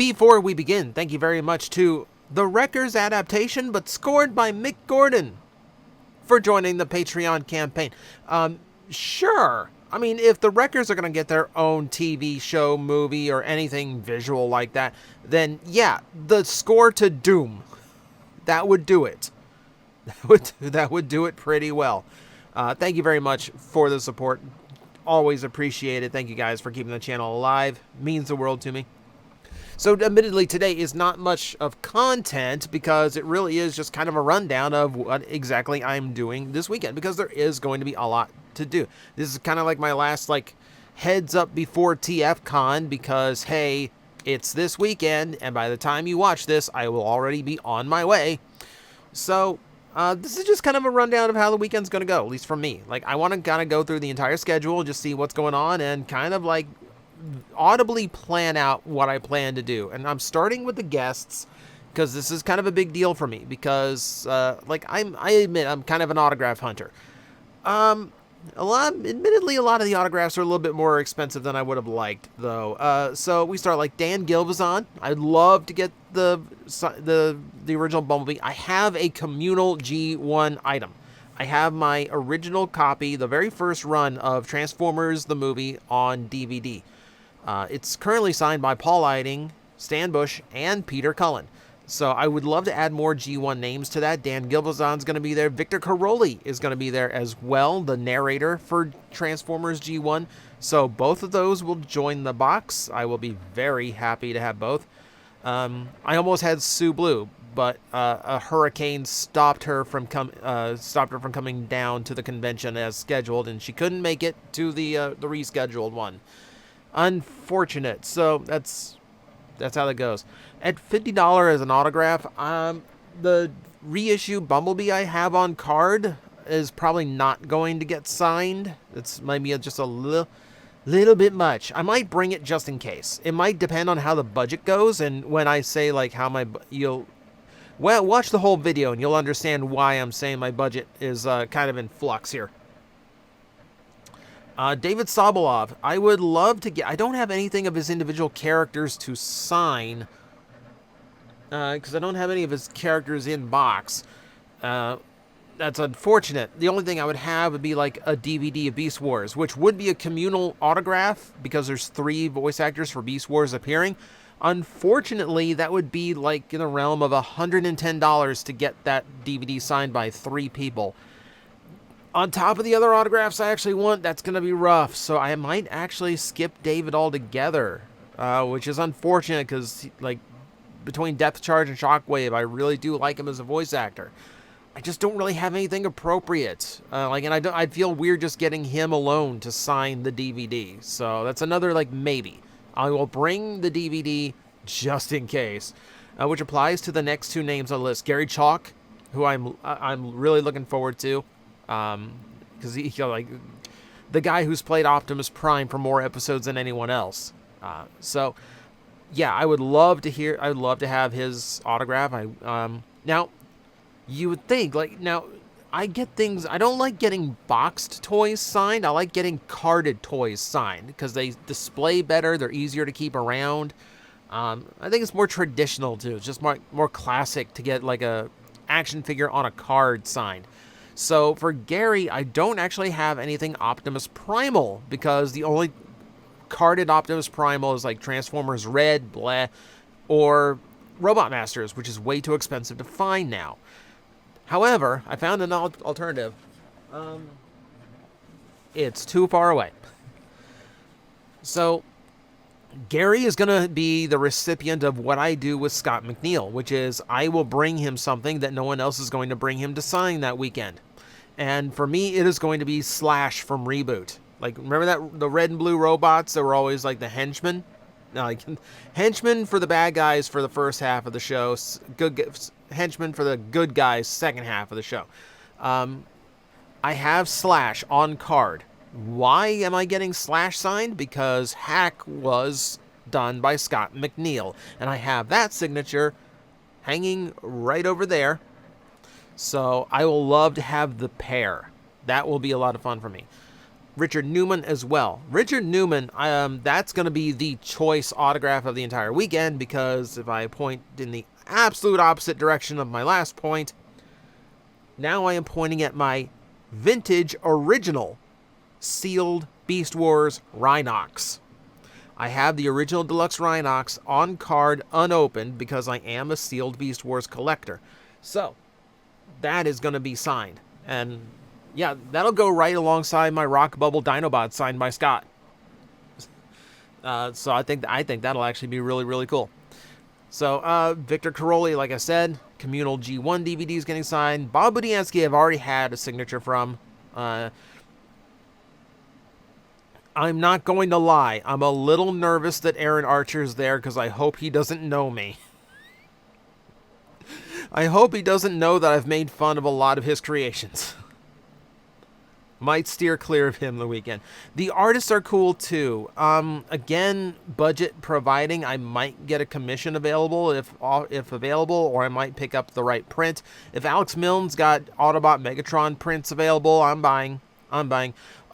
Before we begin, thank you very much to The Wreckers adaptation, but scored by Mick Gordon, for joining the Patreon campaign. Sure. I mean, if the Wreckers are going to get their own TV show, movie, or anything visual like that, then yeah, the score to Doom, that would do it. That would do it pretty well. Thank you very much for the support. Always appreciate it. Thank you guys for keeping the channel alive. Means the world to me. So admittedly, today is not much of content because it really is just kind of a rundown of what exactly I'm doing this weekend, because there is going to be a lot to do. This is kind of like my last heads up before TFcon, because hey, it's this weekend and by the time you watch this, I will already be on my way. So this is just kind of a rundown of how the weekend's going to go, at least for me. I want to kind of go through the entire schedule, just see what's going on, and kind of audibly plan out what I plan to do. And I'm starting with the guests because this is kind of a big deal for me, because I admit I'm kind of an autograph hunter. Admittedly, a lot of the autographs are a little bit more expensive than I would have liked, though. So we start Dan Gilvezan. I'd love to get the original Bumblebee. I have a communal G1 item. I have my original copy, the very first run of Transformers the movie on DVD. It's currently signed by Paul Eiding, Stan Bush, and Peter Cullen. So I would love to add more G1 names to that. Dan Gilvezan's going to be there. Victor Caroli is going to be there as well, the narrator for Transformers G1. So both of those will join the box. I will be very happy to have both. I almost had Sue Blue, but a hurricane stopped her from coming down to the convention as scheduled, and she couldn't make it to the rescheduled one. Unfortunate. So that's how that goes. At $50 as an autograph, the reissue Bumblebee I have on card is probably not going to get signed. It's maybe just a little bit much. I might bring it just in case. It might depend on how the budget goes, and when I say how watch the whole video and you'll understand why I'm saying my budget is kind of in flux here. David Sobolov, I would love to get... I don't have anything of his individual characters to sign, because I don't have any of his characters in box. That's unfortunate. The only thing I would have would be a DVD of Beast Wars, which would be a communal autograph, because there's 3 voice actors for Beast Wars appearing. Unfortunately, that would be in the realm of $110 to get that DVD signed by 3 people. On top of the other autographs I actually want, that's going to be rough. So I might actually skip David altogether, which is unfortunate because, between Depth Charge and Shockwave, I really do like him as a voice actor. I just don't really have anything appropriate. And I'd feel weird just getting him alone to sign the DVD. So that's another, maybe. I will bring the DVD just in case, which applies to the next 2 names on the list. Gary Chalk, who I'm really looking forward to. Because the guy who's played Optimus Prime for more episodes than anyone else. So yeah, I would love to have his autograph. Now you would think I get things. I don't like getting boxed toys signed. I like getting carded toys signed because they display better. They're easier to keep around. I think it's more traditional too. It's just more classic to get a action figure on a card signed. So for Gary, I don't actually have anything Optimus Primal, because the only carded Optimus Primal is Transformers Red, blah, or Robot Masters, which is way too expensive to find now. However, I found an alternative. It's too far away. So Gary is going to be the recipient of what I do with Scott McNeil, which is I will bring him something that no one else is going to bring him to sign that weekend. And for me, it is going to be Slash from Reboot. Remember the red and blue robots that were always the henchmen? Henchmen for the bad guys for the first half of the show, henchmen for the good guys second half of the show. I have Slash on card. Why am I getting Slash signed? Because Hack was done by Scott McNeil, and I have that signature hanging right over there. So I will love to have the pair. That will be a lot of fun for me. Richard Newman as well. Richard Newman, that's going to be the choice autograph of the entire weekend, because if I point in the absolute opposite direction of my last point, now I am pointing at my vintage original sealed Beast Wars Rhinox. I have the original deluxe Rhinox on card unopened because I am a sealed Beast Wars collector. So that is going to be signed. And yeah, that'll go right alongside my Rock Bubble Dinobot signed by Scott. So I think that'll actually be really, really cool. So Victor Caroli, like I said, Communal G1 DVD is getting signed. Bob Budiansky I've already had a signature from. I'm not going to lie. I'm a little nervous that Aaron Archer's there because I hope he doesn't know me. I hope he doesn't know that I've made fun of a lot of his creations. Might steer clear of him the weekend. The artists are cool too. Again, budget providing, I might get a commission available if available, or I might pick up the right print. If Alex Milne's got Autobot Megatron prints available, I'm buying.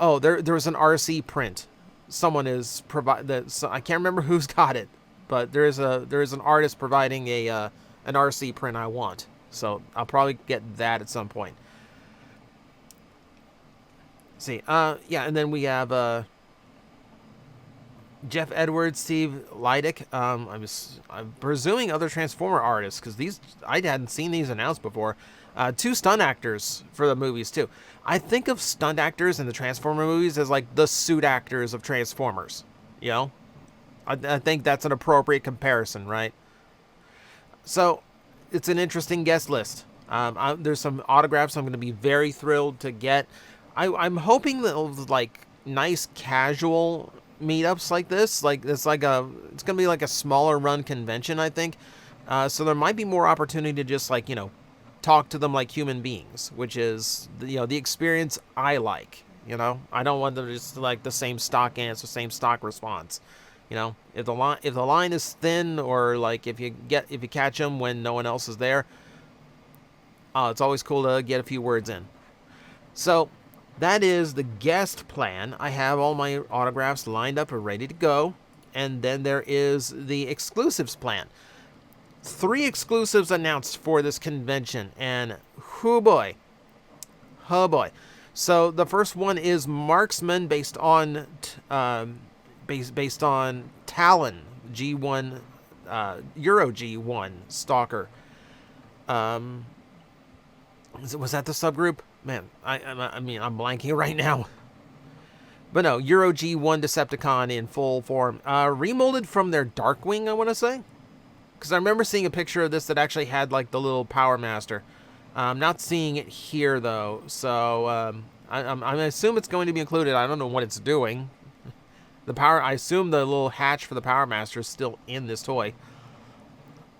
Oh, there was an RC print. Someone is I can't remember who's got it, but there is an artist providing an RC print I want. So I'll probably get that at some point. Let's see, yeah, and then we have Jeff Edwards, Steve Leidick. I'm presuming other Transformer artists, because I hadn't seen these announced before. 2 stunt actors for the movies too. I think of stunt actors in the Transformer movies as like the suit actors of Transformers. You know, I think that's an appropriate comparison, right? So it's an interesting guest list. There's some autographs I'm going to be very thrilled to get. I'm hoping that like nice casual meetups like this, it's going to be like a smaller run convention, I think. So there might be more opportunity to just like, talk to them like human beings, which is, the experience I like. I don't want them to just like the same stock answer, same stock response. If the line is thin, or like if you catch them when no one else is there, it's always cool to get a few words in. So that is the guest plan. I have all my autographs lined up and ready to go. And then there is the exclusives plan. 3 exclusives announced for this convention, and oh boy. So the first one is Marksman, based on Talon G1, Euro G1 Stalker. Was that the subgroup? Man, I mean, I'm blanking right now. But no, Euro G1 Decepticon in full form. Remolded from their Darkwing, I want to say. Because I remember seeing a picture of this that actually had like the little Power Master. I'm not seeing it here though, so I assume it's going to be included. I don't know what it's doing. I assume the little hatch for the Power Master is still in this toy.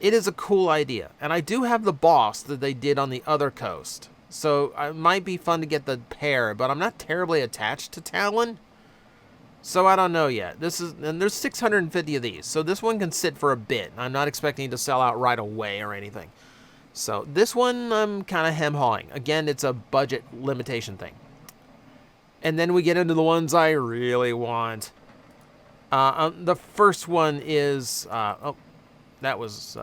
It is a cool idea, and I do have the boss that they did on the other coast, so it might be fun to get the pair. But I'm not terribly attached to Talon. So I don't know yet. And there's 650 of these, so this one can sit for a bit. I'm not expecting to sell out right away or anything. So this one I'm kind of hem-hawing. Again, it's a budget limitation thing. And then we get into the ones I really want. The first one is... that was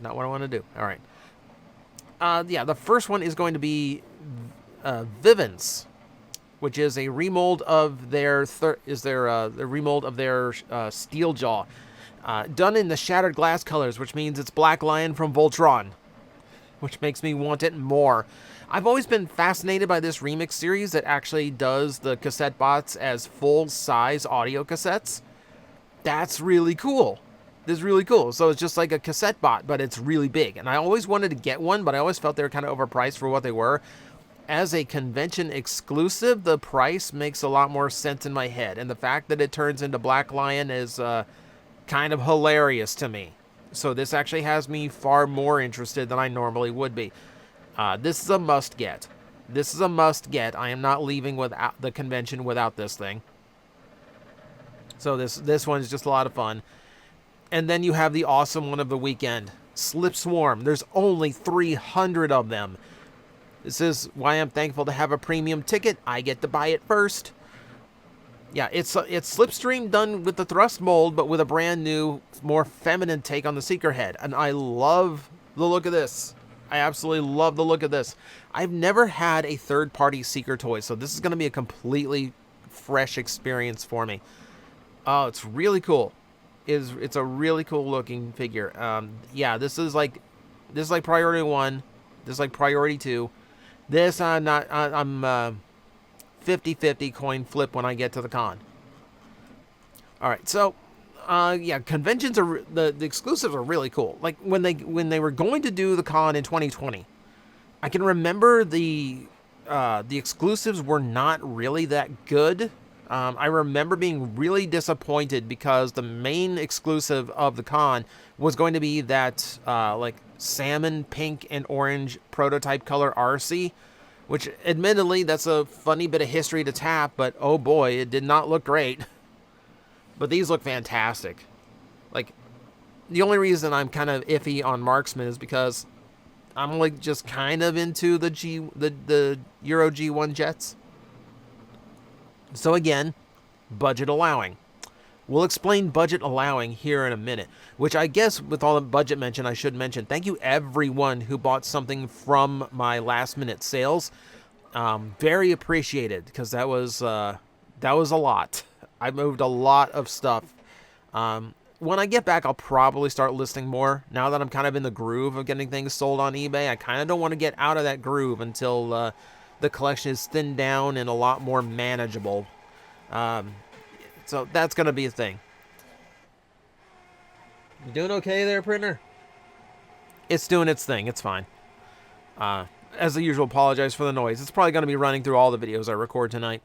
not what I want to do. All right. Yeah, the first one is going to be Vivens, which is a remold of their remold of their Steel Jaw, done in the Shattered Glass colors, which means it's Black Lion from Voltron, which makes me want it more. I've always been fascinated by this remix series that actually does the cassette bots as full-size audio cassettes. That's really cool. This is really cool. So it's just like a cassette bot, but it's really big. And I always wanted to get one, but I always felt they were kind of overpriced for what they were. As a convention exclusive, the price makes a lot more sense in my head. And the fact that it turns into Black Lion is kind of hilarious to me. So this actually has me far more interested than I normally would be. This is a must get. This is a must get. I am not leaving without the convention without this thing. So this one is just a lot of fun. And then you have the awesome one of the weekend, Slip Swarm. There's only 300 of them. This is why I'm thankful to have a premium ticket. I get to buy it first. Yeah, it's Slipstream done with the thrust mold, but with a brand new, more feminine take on the Seeker head. And I love the look of this. I absolutely love the look of this. I've never had a third-party Seeker toy, so this is going to be a completely fresh experience for me. Oh, it's really cool. It's a really cool looking figure. Yeah, this is like priority 1. This is like priority 2. This I'm 50-50 coin flip when I get to the con. All right, so yeah, conventions are the exclusives are really cool. Like when they were going to do the con in 2020, I can remember the exclusives were not really that good. I remember being really disappointed because the main exclusive of the con was going to be that like salmon, pink, and orange prototype color RC, which admittedly that's a funny bit of history to tap, but oh boy, it did not look great. But these look fantastic. Like, the only reason I'm kind of iffy on Marksman is because I'm like just kind of into the Euro G1 jets. So again, budget allowing. We'll explain budget allowing here in a minute, which I guess with all the budget mention, I should mention, thank you everyone who bought something from my last minute sales. Very appreciated, because that was a lot. I moved a lot of stuff. When I get back, I'll probably start listing more. Now that I'm kind of in the groove of getting things sold on eBay, I kind of don't want to get out of that groove until the collection is thinned down and a lot more manageable. So that's going to be a thing. You doing okay there, printer? It's doing its thing. It's fine. As usual, apologize for the noise. It's probably going to be running through all the videos I record tonight.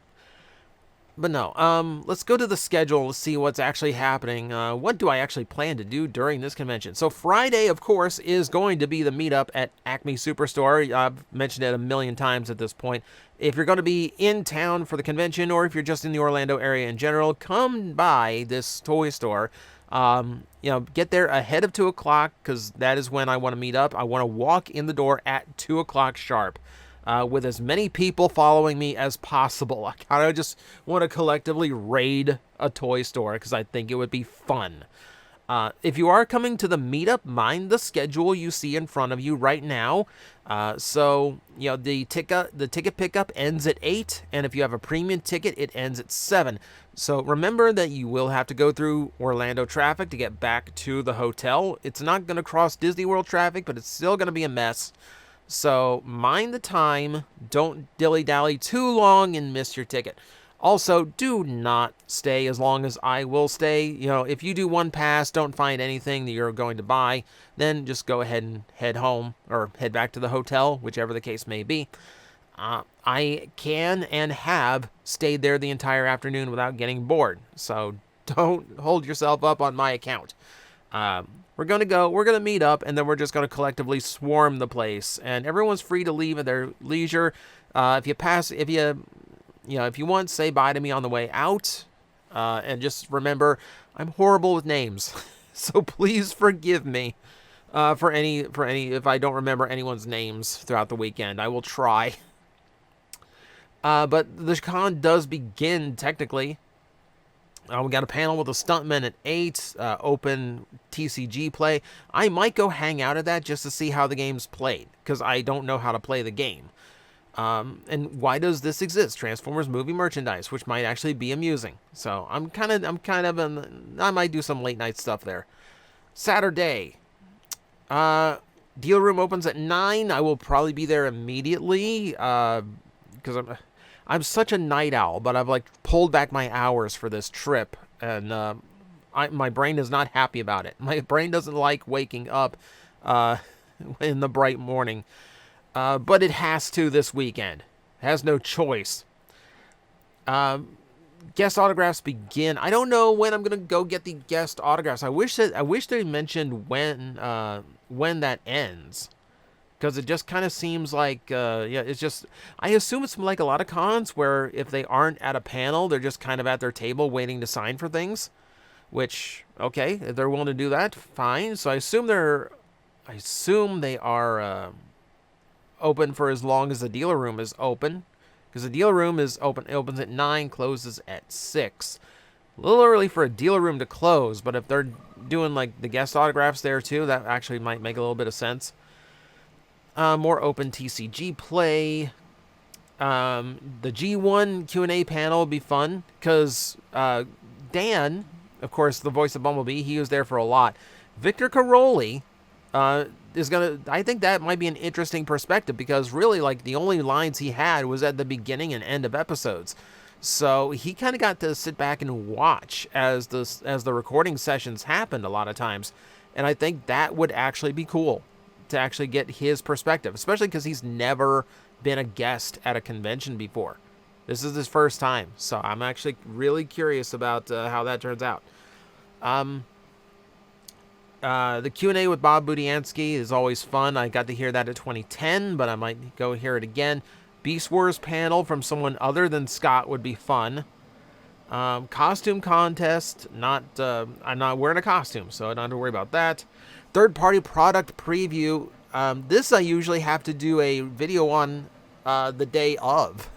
But no, let's go to the schedule. Let's see what's actually happening. What do I actually plan to do during this convention? So Friday, of course, is going to be the meetup at Acme Superstore. I've mentioned it a million times at this point. If you're going to be in town for the convention, or if you're just in the Orlando area in general, come by this toy store. Get there ahead of 2 o'clock, because that is when I want to meet up. I want to walk in the door at 2 o'clock sharp. With as many people following me as possible. I kind of just want to collectively raid a toy store because I think it would be fun. If you are coming to the meetup, mind the schedule you see in front of you right now. The ticket pickup ends at 8, and if you have a premium ticket, it ends at 7. So remember that you will have to go through Orlando traffic to get back to the hotel. It's not going to cross Disney World traffic, but it's still going to be a mess. So mind the time, don't dilly-dally too long and miss your ticket. Also, do not stay as long as I will stay. If you do one pass, don't find anything that you're going to buy, then just go ahead and head home or head back to the hotel, whichever the case may be. I can and have stayed there the entire afternoon without getting bored, so don't hold yourself up on my account. We're going to meet up, and then we're just going to collectively swarm the place, and everyone's free to leave at their leisure. If you want, say bye to me on the way out, and just remember, I'm horrible with names, so please forgive me, for any, if I don't remember anyone's names throughout the weekend. I will try. But the con does begin, technically. We got a panel with a stuntman at 8, open TCG play. I might go hang out at that just to see how the game's played, because I don't know how to play the game. And why does this exist? Transformers movie merchandise, which might actually be amusing. So I might do some late night stuff there. Saturday, deal room opens at 9. I will probably be there immediately, because I'm such a night owl, but I've pulled back my hours for this trip, and my brain is not happy about it. My brain doesn't like waking up in the bright morning, but it has to this weekend. It has no choice. Guest autographs begin. I don't know when I'm gonna go get the guest autographs. I wish they mentioned when that ends. Because it just kind of seems like, it's just, I assume it's like a lot of cons where if they aren't at a panel, they're just kind of at their table waiting to sign for things. Which, okay, if they're willing to do that, fine. So I assume they are open for as long as the dealer room is open. because the dealer room is open. It opens at 9, closes at 6. A little early for a dealer room to close, but if they're doing like the guest autographs there too, that actually might make a little bit of sense. More open TCG play. The G1 Q&A panel will be fun because Dan, of course, the voice of Bumblebee, he was there for a lot. Victor Caroli is gonna. I think that might be an interesting perspective because really, like, the only lines he had was at the beginning and end of episodes. So he kind of got to sit back and watch as the recording sessions happened a lot of times, and I think that would actually be cool to actually get his perspective, especially because he's never been a guest at a convention before. This is his first time, so I'm actually really curious about how that turns out. The Q&A with Bob Budiansky is always fun. I got to hear that at 2010, but I might go hear it again. Beast Wars panel from someone other than Scott would be fun. Costume contest. I'm not wearing a costume, so I don't have to worry about that. Third-party product preview. This I usually have to do a video on the day of.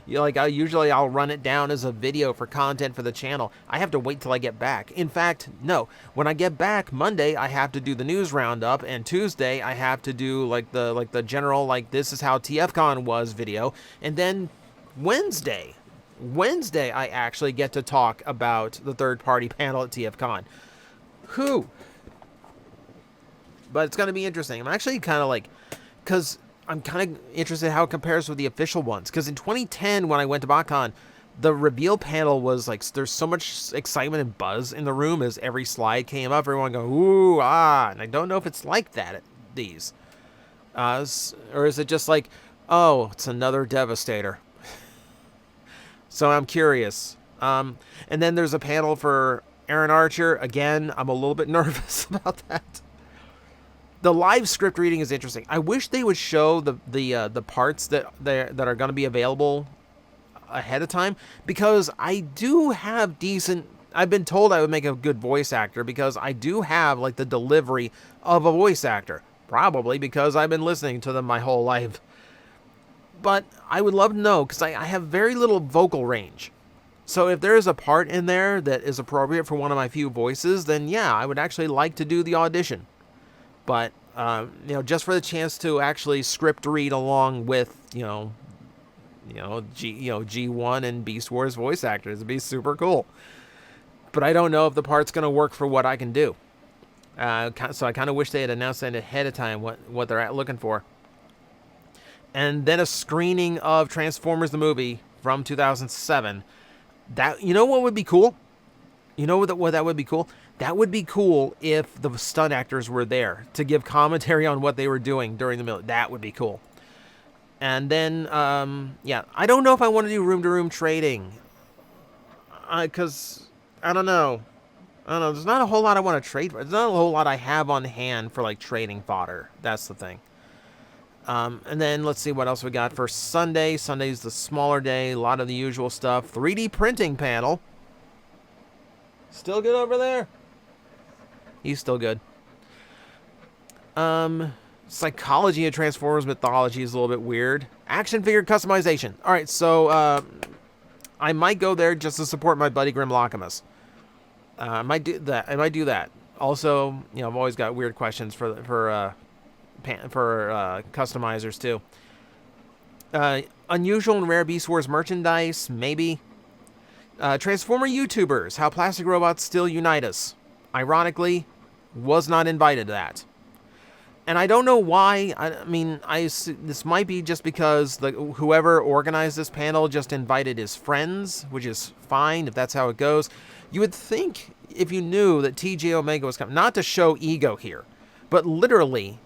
I'll run it down as a video for content for the channel. I have to wait till I get back. In fact, no. When I get back Monday, I have to do the news roundup, and Tuesday I have to do the general this is how TFcon was video, and then Wednesday I actually get to talk about the third-party panel at TFcon. But it's going to be interesting. I'm actually kind of because I'm kind of interested in how it compares with the official ones. Because in 2010, when I went to BotCon, the reveal panel was there's so much excitement and buzz in the room as every slide came up. Everyone go, ooh, ah. And I don't know if it's like that at these. Or is it just oh, it's another Devastator. So I'm curious. And then there's a panel for Aaron Archer. Again, I'm a little bit nervous about that. The live script reading is interesting. I wish they would show the parts that are going to be available ahead of time, because I do have decent. I've been told I would make a good voice actor because I do have the delivery of a voice actor. Probably because I've been listening to them my whole life. But I would love to know, because I have very little vocal range. So if there is a part in there that is appropriate for one of my few voices, then yeah, I would actually like to do the audition. But, just for the chance to actually script read along with, G1 and Beast Wars voice actors, it'd be super cool. But I don't know if the part's going to work for what I can do. So I kind of wish they had announced that ahead of time, what they're looking for. And then a screening of Transformers the movie from 2007. That, what would be cool? You know what that would be cool? That would be cool if the stunt actors were there to give commentary on what they were doing during the middle. That would be cool. And then, I don't know if I want to do room-to-room trading. Because, I don't know. There's not a whole lot I want to trade for. There's not a whole lot I have on hand for, trading fodder. That's the thing. And then, let's see what else we got for Sunday. Sunday's the smaller day. A lot of the usual stuff. 3D printing panel. Still good over there? He's still good. Psychology of Transformers mythology is a little bit weird. Action figure customization. All right, so I might go there just to support my buddy Grimlockamus. I might do that. Also, I've always got weird questions for customizers too. Unusual and rare Beast Wars merchandise, maybe. Transformer YouTubers, how plastic robots still unite us. Ironically, was not invited to that. And I don't know why. This might be just because whoever organized this panel just invited his friends, which is fine if that's how it goes. You would think if you knew that TJOmega was coming, not to show ego here, but literally,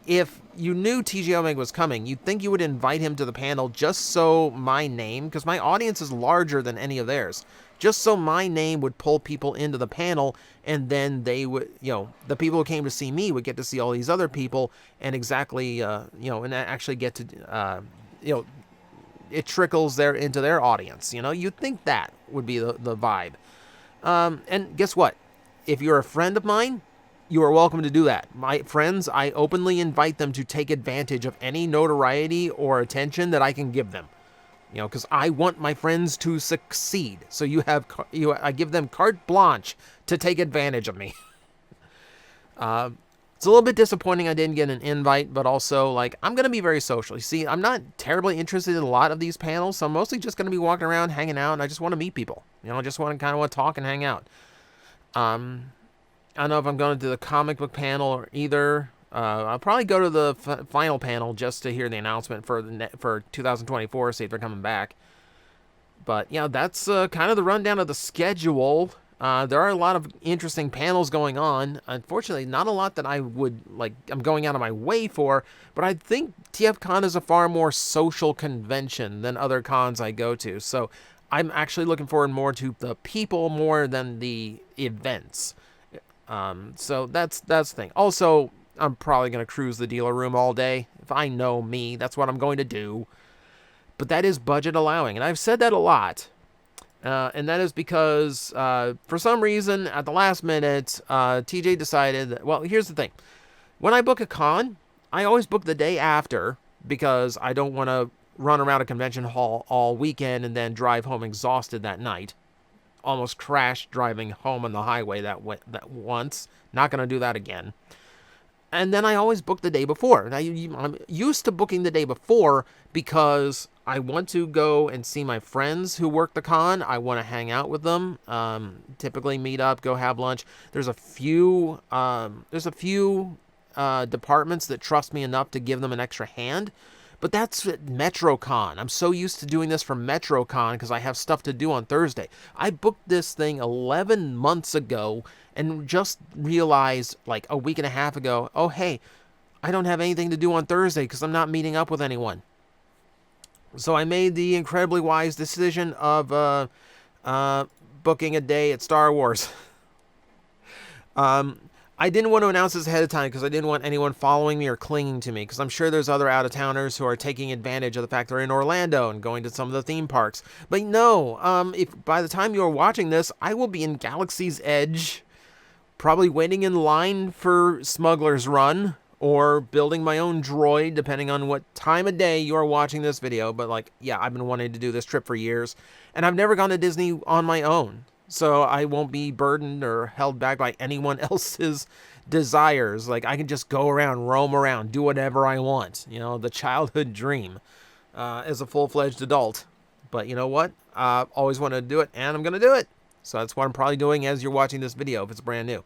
if you knew TJOmega was coming, you'd think you would invite him to the panel just so my name, because my audience is larger than any of theirs, just so my name would pull people into the panel, and then they would, the people who came to see me would get to see all these other people, and exactly, and actually get to, it trickles into their audience, You'd think that would be the vibe. And guess what? If you're a friend of mine, you are welcome to do that. My friends, I openly invite them to take advantage of any notoriety or attention that I can give them. You know, because I want my friends to succeed. So I give them carte blanche to take advantage of me. It's a little bit disappointing I didn't get an invite, but also, like, I'm going to be very social. You see, I'm not terribly interested in a lot of these panels, so I'm mostly just going to be walking around, hanging out, and I just want to meet people. You know, I just want to talk and hang out. I don't know if I'm going to do the comic book panel or either. I'll probably go to the final panel just to hear the announcement for 2024, see if they're coming back. But, yeah, that's kind of the rundown of the schedule. There are a lot of interesting panels going on. Unfortunately, not a lot that I'm going out of my way for, but I think TFcon is a far more social convention than other cons I go to. So I'm actually looking forward more to the people more than the events. So that's the thing. Also, I'm probably going to cruise the dealer room all day. If I know me, that's what I'm going to do. But that is budget allowing, and I've said that a lot. And that is because, for some reason, at the last minute, TJ decided that, well, here's the thing. When I book a con, I always book the day after because I don't want to run around a convention hall all weekend and then drive home exhausted that night. Almost crashed driving home on the highway that once. Not going to do that again. And then I always book the day before. Now, I'm used to booking the day before because I want to go and see my friends who work the con. I want to hang out with them. Typically meet up, go have lunch. There's a few departments that trust me enough to give them an extra hand. But that's at MetroCon. I'm so used to doing this for MetroCon because I have stuff to do on Thursday. I booked this thing 11 months ago and just realized like a week and a half ago, oh, hey, I don't have anything to do on Thursday because I'm not meeting up with anyone. So I made the incredibly wise decision of booking a day at Star Wars. I didn't want to announce this ahead of time because I didn't want anyone following me or clinging to me, because I'm sure there's other out-of-towners who are taking advantage of the fact they're in Orlando and going to some of the theme parks. But no, if by the time you're watching this, I will be in Galaxy's Edge, probably waiting in line for Smuggler's Run, or building my own droid, depending on what time of day you're watching this video. But, like, yeah, I've been wanting to do this trip for years, and I've never gone to Disney on my own. So I won't be burdened or held back by anyone else's desires. Like, I can just go around, roam around, do whatever I want. You know, the childhood dream as a full-fledged adult. But you know what? I always wanted to do it, and I'm going to do it. So that's what I'm probably doing as you're watching this video, if it's brand new.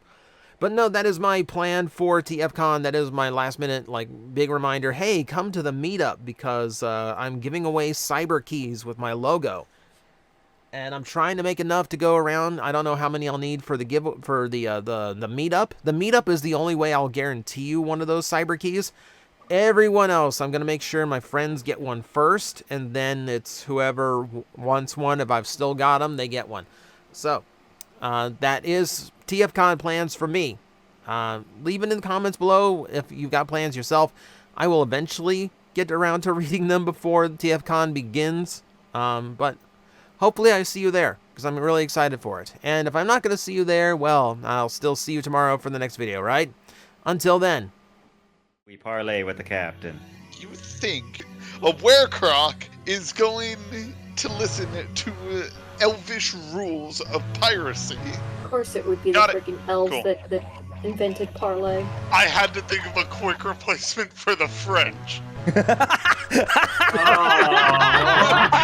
But no, that is my plan for TFcon. That is my last-minute, like, big reminder. Hey, come to the meetup, because I'm giving away cyber keys with my logo. And I'm trying to make enough to go around. I don't know how many I'll need for the meetup. The meetup is the only way I'll guarantee you one of those cyber keys. Everyone else, I'm going to make sure my friends get one first, and then it's whoever wants one. If I've still got them, they get one. So, that is TFcon plans for me. Leave it in the comments below if you've got plans yourself. I will eventually get around to reading them before TFcon begins. But hopefully I see you there, because I'm really excited for it. And if I'm not going to see you there, well, I'll still see you tomorrow for the next video, right? Until then. We parlay with the captain. You think a werecroc is going to listen to elvish rules of piracy? Of course it would be the freaking elves that invented parlay. I had to think of a quick replacement for the French.